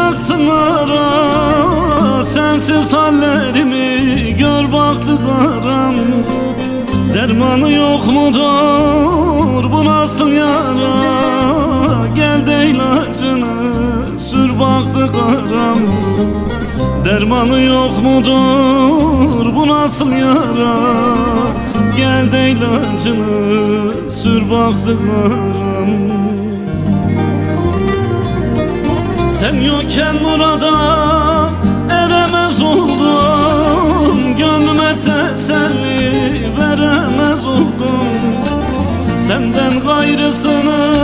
baksınlara, sensiz hallerimi gör baktıklarım. Dermanı yok mudur bu nasıl yara? Gel de ilacını sür baktıklarım. Dermanı yok mudur bu nasıl yara? Gel de ilacını sür baktıklarım. Sen yokken burada eremez oldum, gönlüme teselli veremez oldum. Senden gayrısını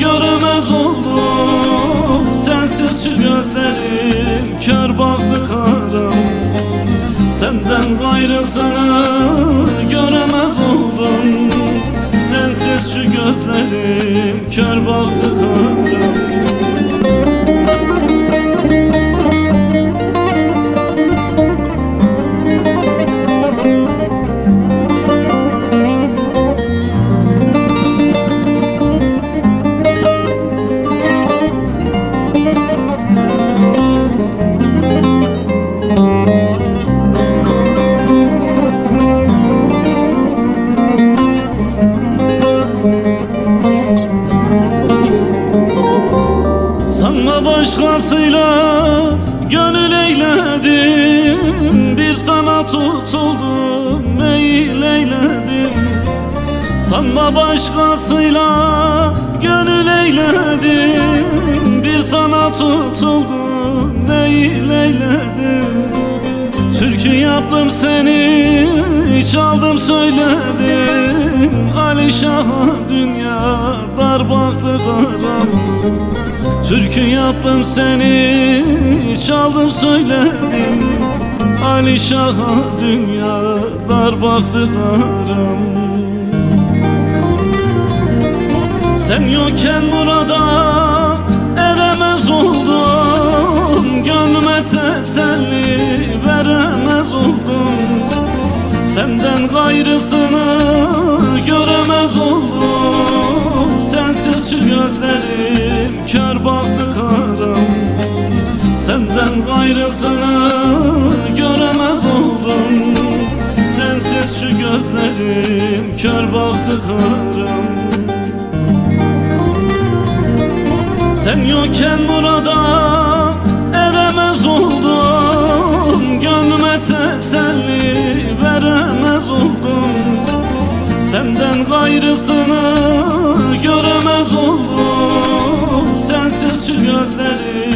göremez oldum. Sensiz şu gözlerim kör baktı karam. Senden gayrısını göremez oldum. Sensiz şu gözlerim kör baktı karam. Sanma başkasıyla gönül eyledim, bir sana tutuldum, meyil eyledim. Sanma başkasıyla gönül eyledim, bir sana tutuldum, meyil eyledim. Türkü yaptım seni, çaldım söyledim. Alişah'a dünya dar baktı karam. Türkü yaptım seni, çaldım söyledim. Alişah'a dünya dar baktı karam. Sen yokken burada eremez oldum, gönlüme teselli veremez oldum. Senden gayrısını göremez oldum. Sensiz şu gözlerim kör baktı karam. Senden gayrısını göremez oldum. Sensiz şu gözlerim kör baktı karam. Sen yokken burada eremez oldum, gönlüme teselli veremez oldum. Senden gayrısını göremez oldum. Sensiz şu gözlerim